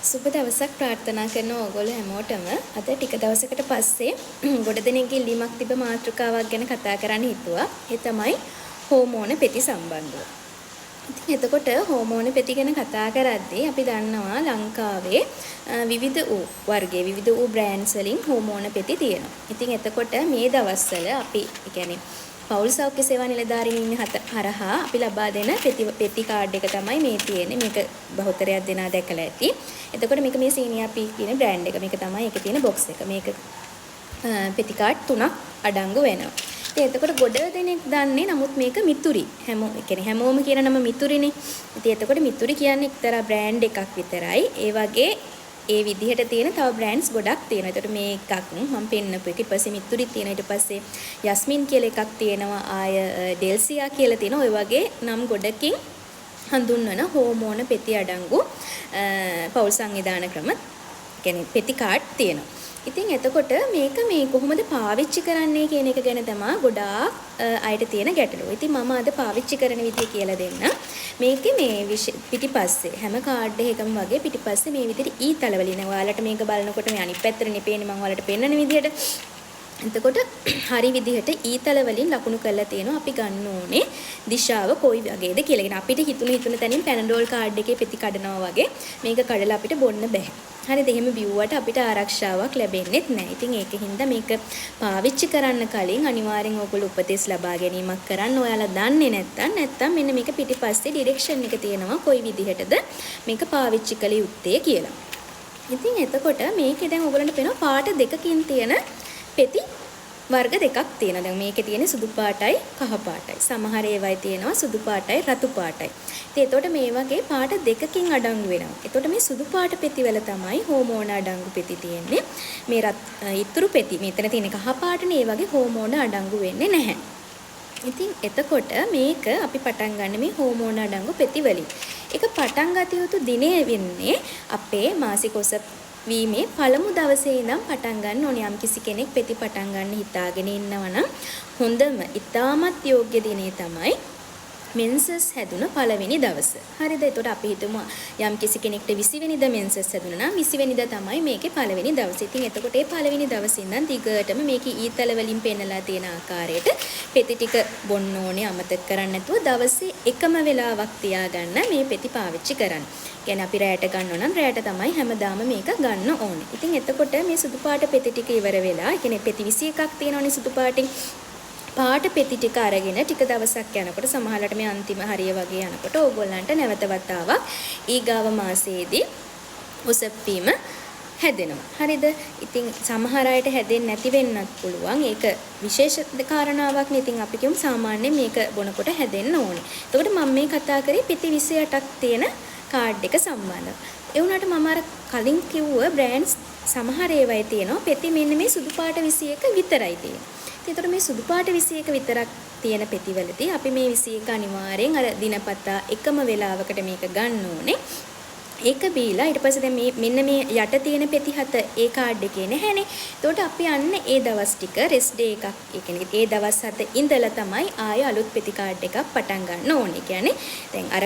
සුබ දවසක් ප්‍රාර්ථනා කරන ඕගොල්ලෝ හැමෝටම අද ටික දවසකට පස්සේ ගොඩ දෙනෙක්ගේ ඉල්ලීමක් තිබ්බ මාතෘකාවක් ගැන කතා කරන්න හිතුවා. ඒ තමයි හෝමෝන පෙති සම්බන්ධව. ඉතින් එතකොට හෝමෝන පෙති ගැන කතා කරද්දී අපි දන්නවා ලංකාවේ විවිධ වූ වර්ගයේ විවිධ වූ බ්‍රෑන්ඩ්ස් වලින් හෝමෝන පෙති තියෙනවා. ඉතින් එතකොට මේ දවස්වල අපි කියන්නේ පෞල් සෞඛ්‍ය සේවා නිලධාරීන් හරහා අපි ලබා දෙන පෙති කාඩ් එක තමයි මේ තියෙන්නේ. මේක බහුතරයක් දෙනා දැකලා ඇති. එතකොට මේක මේ සීනියර් පී කියන බ්‍රෑන්ඩ් එක. මේක තමයි ඒකේ තියෙන බොක්ස් එක. මේක පෙති කාඩ් 3ක් අඩංගු වෙනවා. ඉතින් එතකොට ගොඩ දෙනෙක් දන්නේ නමුත් මේක මිතුරි. හැමෝම කියන නම මිතුරිනේ. ඉතින් එතකොට මිතුරි කියන්නේ එක්තරා බ්‍රෑන්ඩ් එකක් විතරයි. ඒ වගේ ඒ විදිහට තියෙන තව බ්‍රෑන්ඩ්ස් ගොඩක් තියෙනවා. ඒකට මේ එකක් මම පෙන්නපු එක. ඊට පස්සේ මිතුරි තියෙනවා. ඊට පස්සේ යස්මින් කියලා එකක් තියෙනවා. ආය ඩෙල්සියා කියලා තියෙනවා. ඔය වගේ නම් ගොඩකින් හඳුන්වන හෝමෝන පෙති අඩංගු පෞල් සංවිධාන ක්‍රම කියන්නේ පෙති කාඩ් තියෙනවා. ඉතින් එතකොට මේක මේ කොහොමද පාවිච්චි කරන්නේ කියන එක ගැන තමයි ගොඩාක් අයට තියෙන ගැටලුව. ඉතින් මම අද පාවිච්චි කරන විදිය කියලා දෙන්න. මේකේ මේ පිටිපස්සේ හැම කාඩ් එකකම වගේ පිටිපස්සේ මේ විදිහට ඊතල වලින් ඔයාලට මේක බලනකොට මේ අනිත් පැත්තට නෙපේන්නේ මම ඔයාලට පෙන්වන විදිහට. එතකොට හරි විදිහට ඊතල වලින් ලකුණු කරලා තියෙනවා අපි ගන්න ඕනේ දිශාව කොයි වගේද කියලා. අපිට හිතුණ තැනින් පැනඩෝල් කාඩ් එකේ පෙති කඩනවා වගේ මේක කඩලා අපිට බොන්න බෑ. හරිද? එහෙම බිව්වට අපිට ආරක්ෂාවක් ලැබෙන්නේ නැහැ. ඉතින් ඒකින්ද මේක පාවිච්චි කරන්න කලින් අනිවාර්යෙන් ඔයගොල්ලෝ උපදෙස් ලබා ගැනීමක් කරන්න. ඔයාලා දන්නේ නැත්තම් මෙන්න මේක පිටිපස්සේ ඩිරෙක්ෂන් එක තියෙනවා කොයි විදිහටද මේක පාවිච්චි කළ යුත්තේ කියලා. ඉතින් එතකොට මේකේ දැන් ඔයගොල්ලන්ට පේනවා පාට දෙකකින් තියෙන පෙති වර්ග දෙකක් තියෙනවා. දැන් මේකේ තියෙන්නේ සුදු පාටයි කහ පාටයි. සමහර ඒවායි තියෙනවා සුදු පාටයි රතු පාටයි. ඉතින් එතකොට මේ වගේ පාට දෙකකින් අඩංගු වෙනවා. එතකොට මේ සුදු පාට පෙතිවල තමයි හෝමෝන අඩංගු පෙති තියෙන්නේ. මේ ඉතුරු පෙති මෙතන තියෙන කහ පාටනේ ඒ වගේ හෝමෝන අඩංගු වෙන්නේ නැහැ. ඉතින් එතකොට මේක අපි පටන් ගන්න මේ හෝමෝන අඩංගු පෙති වලින්. ඒක පටන් ගත යුතු දිනය වෙන්නේ අපේ මාසික ඔස වීමේ පළමු දවසේ ඉඳන් පටන් ගන්න ඕනේ. යම් කිසි කෙනෙක් පෙති පටන් ගන්න හිතාගෙන ඉන්නවනම් හොඳම ඉතාමත් යෝග්‍ය දිනේ තමයි මෙන්සස් හැදුන පළවෙනි දවස. හරිද? එතකොට අපි හිතමු යම් කිසි කෙනෙක්ට 20 වෙනිදා මෙන්සස් හැදුණා නම් 20 වෙනිදා තමයි මේකේ පළවෙනි දවස. ඉතින් එතකොට ඒ පළවෙනි දවසේ ඉඳන් දිගටම මේකේ ඊතල වලින් පෙන්නලා තියෙන ආකාරයට පෙති ටික බොන්න ඕනේ අමතක කරන්නේ නැතුව දවසේ එකම වෙලාවක් තියාගන්න මේ පෙති පාවිච්චි කරන්න. කියන්නේ අපි රැයට ගන්නව නම් රැයට තමයි හැමදාම මේක ගන්න ඕනේ. ඉතින් එතකොට මේ සුදු පාට පෙති ටික ඉවර වෙලා, ඒ කියන්නේ පෙති 21ක් තියෙනවනේ සුදු පාටින්. පාට පෙති ටික අරගෙන ටික දවසක් යනකොට සමහරවිට මේ අන්තිම හරිය වගේ යනකොට ඕගොල්ලන්ට නැවත වතාවක් ඊගාව මාසයේදී උසප්පීම හැදෙනවා. හරිද? ඉතින් සමහර අයට හැදෙන්නේ නැති වෙන්නත් පුළුවන්. ඒක විශේෂ කාරණාවක් නේ. ඉතින් අපි කියමු සාමාන්‍යයෙන් මේක බොනකොට හැදෙන්න ඕනේ. එතකොට මම මේ කතා කරේ පෙති 28ක් තියෙන කාඩ් එක සම්බන්ධව. ඒ වුණාට මම අර කලින් කිව්ව බ්‍රෑන්ඩ්ස් සමහර ඒවායේ තියෙනවා පෙති මෙන්න මේ සුදු පාට 21 විතරයි තියෙන්නේ. ඒතර මේ සුදු පාට 21 විතරක් තියෙන පෙතිවලදී අපි මේ 21 අනිවාර්යෙන් අර දිනපතා එකම වෙලාවකට මේක ගන්න ඕනේ. ඒක බීලා ඊට පස්සේ දැන් මේ මෙන්න මේ යට තියෙන පෙති හත ඒ කාඩ් එකේ නැහැනේ. ඒතකොට අපි යන්නේ ඒ දවස් ටික රෙස්ට් ඩේ එකක්. ඒ කියන්නේ ඒ දවස් හත ඉඳලා තමයි ආය අලුත් පෙති කාඩ් එකක් පටන් ගන්න ඕනේ. ඒ කියන්නේ දැන් අර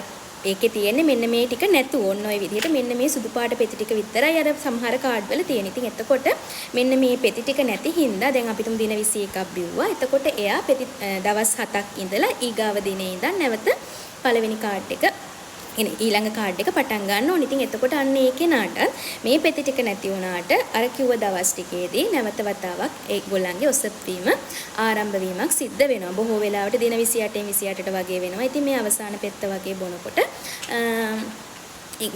ඒකේ තියෙන්නේ මෙන්න මේ ටික නැතුව ඔන්න ඔය විදිහට මෙන්න මේ සුදු පාට පෙති ටික විතරයි අර සමහර කාඩ් වල තියෙන. ඉතින් එතකොට මෙන්න මේ පෙති ටික නැති හින්දා දැන් අපි තුමු දින 21ක් බිව්වා. එතකොට එයා පෙති දවස් 7ක් ඉඳලා ඊගාව දිනේ ඉඳන් නැවත පළවෙනි කාඩ් එක ඊළඟ කාඩ් එක පටන් ගන්න ඕනේ. ඉතින් එතකොට අන්න ඒ කෙනාට මේ පෙති ටික නැති වුණාට අර කිව්ව දවස් ටිකේදී නැවත වතාවක් ඒගොල්ලන්ගේ ඔසප් වීම ආරම්භ වීමක් සිද්ධ වෙනවා. බොහෝ වෙලාවට දින 28න් 28ට වගේ වෙනවා. ඉතින් මේ අවසාන පෙත්ත වගේ බොනකොට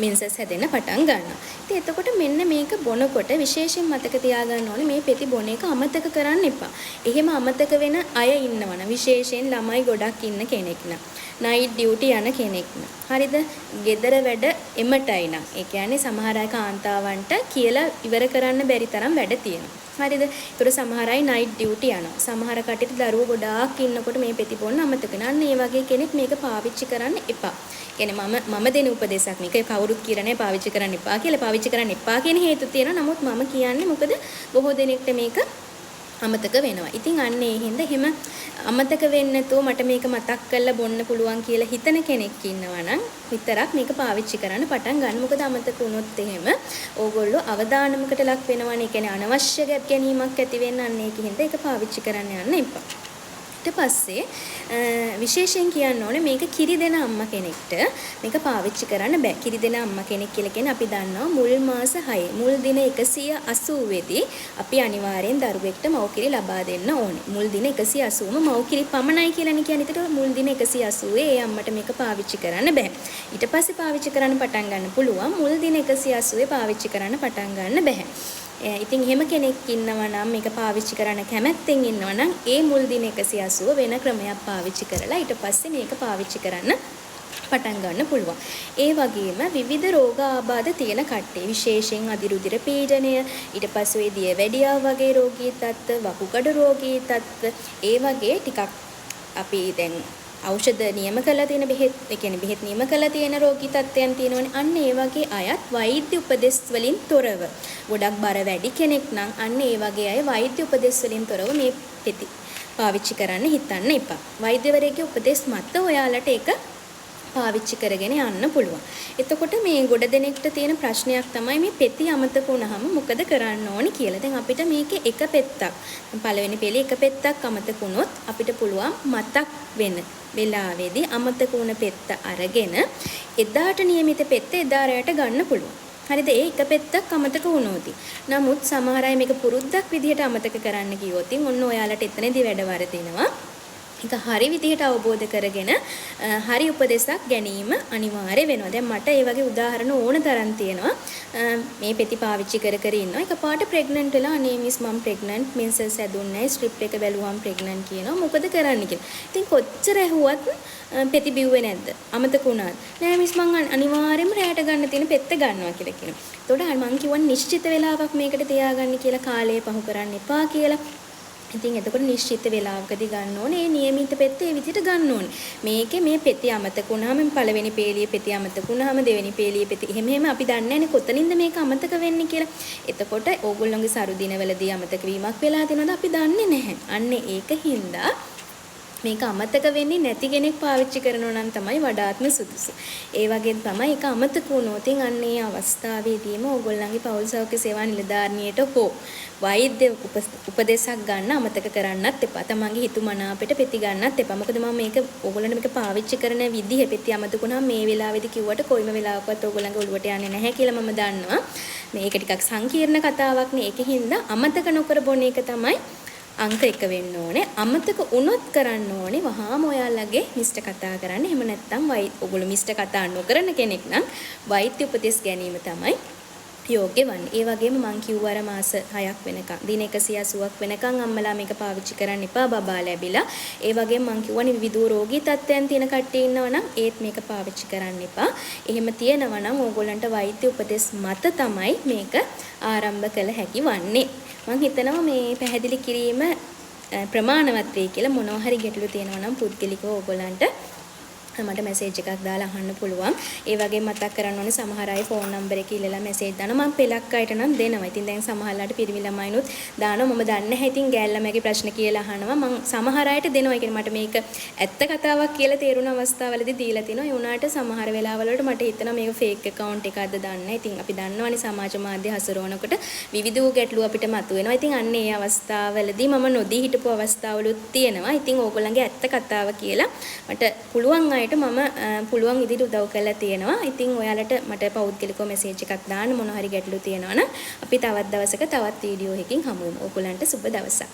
මෙන්සස් හැදෙන්න පටන් ගන්නවා. ඉතින් එතකොට මෙන්න මේක බොනකොට විශේෂයෙන් මතක තියාගන්න ඕනේ මේ පෙති බොන එක අමතක කරන්න එපා. එහෙම අමතක වෙන අය ඉන්නවනම් විශේෂයෙන් ළමයි ගොඩක් ඉන්න කෙනෙක් නම් නයිට් ඩියුටි යන කෙනෙක් නම් හරිද? ගෙදර වැඩ එමටයි නම් ඒ කියන්නේ සමහර අය කාන්තාවන්ට කියලා ඉවර කරන්න බැරි තරම් වැඩ තියෙනවා. හරිද? ඒතර සමහර අය නයිට් ඩියුටි යනවා. සමහර කටට දරුවෝ ගොඩාක් ඉන්නකොට මේ පෙති බොන්න අමතක කරනවා. අන්න ඒ වගේ කෙනෙක් මේක පාවිච්චි කරන්න එපා. කියන්නේ මම දෙන උපදේශයක් මේක කවුරුත් කියලා නැහැ පාවිච්චි කරන්න එපා කියලා. පාවිච්චි කරන්න එපා කියන හේතු තියෙනවා. නමුත් මම කියන්නේ මොකද බොහෝ දෙනෙක්ට මේක අමතක වෙනවා. ඉතින් අන්න ඒ හින්දා එහෙම අමතක වෙන්නේ නැතුව මට මේක මතක් කරලා බොන්න පුළුවන් කියලා හිතන කෙනෙක් ඉන්නවා නම් විතරක් මේක පාවිච්චි කරන්න පටන් ගන්න. මොකද අමතක වුණොත් එහෙම ඕගොල්ලෝ අවදානමකට ලක් වෙනවනේ. ඒ කියන්නේ අනවශ්‍ය ගැප් ගැනීමක් ඇති වෙන්න අන්න ඒක හින්දා ඒක පාවිච්චි කරන්න යන්න එපා. ඊට පස්සේ විශේෂයෙන් කියන්න ඕනේ මේක කිරි දෙන අම්මා කෙනෙක්ට මේක පාවිච්චි කරන්න බෑ. කිරි දෙන අම්මා කෙනෙක් කියලා කියන්නේ අපි දන්නවා මුල් මාස 6 මුල් දින 180 දී අපි අනිවාර්යෙන් දරුවෙක්ට මව්කිරි ලබා දෙන්න ඕනේ. මුල් දින 180ම මව්කිරි පමණයි කියලානේ කියන්නේ. ඒකට මුල් දින 180 ඒ අම්මට මේක පාවිච්චි කරන්න බෑ. ඊට පස්සේ පාවිච්චි කරන්න පටන් ගන්න පුළුවන්. මුල් දින 180 පාවිච්චි කරන්න පටන් ගන්න බෑ. ඉතින් එහෙම කෙනෙක් ඉන්නවා නම් මේක පාවිච්චි කරන්න කැමැත්තෙන් ඉන්නවා නම් ඒ මුල් දින 180 වෙන ක්‍රමයක් පාවිච්චි කරලා ඊට පස්සේ මේක පාවිච්චි කරන්න පටන් ගන්න පුළුවන්. ඒ වගේම විවිධ රෝග ආබාධ තියෙන කට්ටිය විශේෂයෙන් අදිරුධිර පීඩනය ඊට පස්සේ දියවැඩියා වගේ රෝගී තත්ත්ව, වකුගඩු රෝගී තත්ත්ව ඒ වගේ ටිකක් අපි දැන් ඖෂධ නියම කරලා තියෙන බෙහෙත්, ඒ කියන්නේ බෙහෙත් නියම කරලා තියෙන රෝගී තත්ත්වයන් තියෙනවනේ. අන්න ඒ වගේ අයත් වෛද්‍ය උපදෙස් වලින් තොරව ගොඩක් බර වැඩි කෙනෙක් නම් අන්න ඒ වගේ අය වෛද්‍ය උපදෙස් වලින් තොරව මේ පෙති පාවිච්චි කරන්න හිතන්න එපා. වෛද්‍යවරයෙකුගේ උපදෙස් මත ඔයාලට ඒක පාවිච්චි කරගෙන යන්න පුළුවන්. එතකොට මේ ගොඩ දෙනෙක්ට තියෙන ප්‍රශ්නයක් තමයි මේ පෙති අමතක වුණාම මොකද කරන්න ඕනි කියලා. දැන් අපිට මේකේ එක පෙත්තක් පළවෙනි පෙළේ එක පෙත්තක් අමතක වුණොත් අපිට පුළුවන් මතක් වෙන වෙලාවේදී අමතක වුණ පෙත්ත අරගෙන එදාට නියමිත පෙත්ත එදා රැයට ගන්න පුළුවන්. හරිද? ඒ එක පෙත්තක් අමතක වුණොත්. නමුත් සමහර අය මේක පුරුද්දක් විදිහට අමතක කරන්න කිව්වොත් ඔන්න ඔයාලට එතනදී වැඩ වරදිනවා. ඒක හරි විදිහට අවබෝධ කරගෙන හරි උපදෙසක් ගැනීම අනිවාර්ය වෙනවා. දැන් මට ඒ වගේ උදාහරණ ඕන තරම් තියෙනවා. මේ පෙති පාවිච්චි කර කර ඉන්නවා. එකපාරට ප්‍රෙග්නන්ට් වෙලා අනේ මිස් මම ප්‍රෙග්නන්ට් මෙන්සස් ඇදුන්නේ නැහැ. ස්ට්‍රිප් එක බැලුවම ප්‍රෙග්නන්ට් කියනවා. මොකද කරන්න කියලා. ඉතින් කොච්චර ඇහුවත් පෙති බිව්වේ නැද්ද? අමතක වුණාද? නෑ මිස් මං අනිවාර්යෙන්ම රැයට ගන්න තියෙන පෙත්ත ගන්නවා කියලා කියනවා. එතකොට මං කිව්වා නිශ්චිත වෙලාවක් මේකට තියාගන්න කියලා කාලය පහු කරන්න එපා කියලා. ඉතින් එතකොට නිශ්චිත වේලාවකදී ගන්න ඕනේ. මේ નિયમિત පෙත්ත ඒ විදිහට ගන්න ඕනේ. මේකේ මේ පෙති අමතක වුණාම පළවෙනි පේළියේ පෙති අමතක වුණාම දෙවෙනි පේළියේ පෙති එහෙම අපි දන්නේ නැනේ කොතනින්ද මේක අමතක වෙන්නේ කියලා. එතකොට ඕගොල්ලෝගේ සරු දිනවලදී අමතක වීමක් වෙලා තියෙනවද අපි දන්නේ නැහැ. අන්න ඒකින්ද මේක අමතක වෙන්නේ නැති කෙනෙක් පාවිච්චි කරනවා නම් තමයි වඩාත්ම සුදුසු. ඒ වගේම තමයි ඒක අමතක වුණොත් අන්න ඒ අවස්ථාවේදීම ඕගොල්ලන්ගේ පෞල් සෞඛ්‍ය සේවා නිලධාරිනියට හෝ වෛද්‍ය උපදේශක් ගන්න අමතක කරන්නත් එපා. තමන්ගේ හිතුමනාපෙට පෙති ගන්නත් එපා. මොකද මම මේක ඕගොල්ලන්ට මේක පාවිච්චි කරන විදිහ පෙති අමතක වුණාම මේ වෙලාවේදී කිව්වට කොයිම වෙලාවකවත් ඕගොල්ලන්ගේ ඔළුවට යන්නේ නැහැ කියලා මම දන්නවා. මේක ටිකක් සංකීර්ණ කතාවක් නේ. ඒකින්ද අමතක නොකර බොන එක තමයි අංක 1 වෙන්න ඕනේ. අමතක වුණොත් කරන්න ඕනේ වහාම ඔයාලගේ මිස්ටර් කතා කරන්න. එහෙම නැත්නම් ඔයගොල්ලෝ මිස්ටර් කතා නොකරන කෙනෙක් නම් වෛද්‍ය උපදෙස් ගැනීම තමයි යෝග්‍ය වන්නේ. ඒ වගේම මං කිව්වා අර මාස 6ක් වෙනකන් දින 180ක් වෙනකන් අම්මලා මේක පාවිච්චි කරන්න එපා බබා ලැබිලා. ඒ වගේම මං කිව්වනේ විවිධ රෝගී තත්ත්වයන් තියෙන කට්ටිය ඉන්නවා නම් ඒත් මේක පාවිච්චි කරන්න එපා. එහෙම තියෙනවා නම් ඕගොල්ලන්ට වෛද්‍ය උපදෙස් මත තමයි මේක ආරම්භ කළ හැකි වන්නේ. මම හිතනවා මේ පැහැදිලි කිරීම ප්‍රමාණවත් වෙයි කියලා. මොනවා හරි ගැටලු තියෙනවා නම් පුද්ගලිකව ඕගොල්ලන්ට මට මැසේජ් එකක් දාලා අහන්න පුළුවන්. ඒ වගේම මතක් කරන්න ඕනේ සමහර අය ෆෝන් නම්බර් එක ඉල්ලලා මැසේජ් දානවා. මම පෙලක් අයට නම් දෙනවා. ඉතින් දැන් සමහරලාට පිරිමි ළමයිනුත් දානවා. මම දන්නේ නැහැ. ඉතින් ගෑල් ළමයිගේ ප්‍රශ්න කියලා අහනවා. මම සමහර අයට දෙනවා. ඒ කියන්නේ මට මේක ඇත්ත කතාවක් කියලා තේරුණ අවස්ථාවලදී දීලා තිනවා. ඒ උනාට සමහර වෙලාවලට මට හිතෙනවා මේක ෆේක් account එකක්ද දන්නේ නැහැ. ඉතින් අපි දන්නවනේ සමාජ මාධ්‍ය හසුරවනකොට විවිධ ගැටලු අපිට මතුවෙනවා. ඉතින් අන්න ඒ අවස්ථාවලදී මම නොදී හිටපු අවස්ථාවලුත් තියෙනවා. ඉතින් ඕගොල්ලන්ගේ ඇත්ත කතාව කියලා මට පුළුවන් අයට මම පුළුවන් විදිහට උදව් කරලා තියෙනවා. ඉතින් ඔයාලට මට පෞද්ගලිකව මැසේජ් එකක් දාන්න මොන හරි ගැටලු තියෙනවා නම් අපි තවත් දවසක තවත් වීඩියෝ එකකින් හමු වෙමු. ඕගොල්ලන්ට සුබ දවසක්.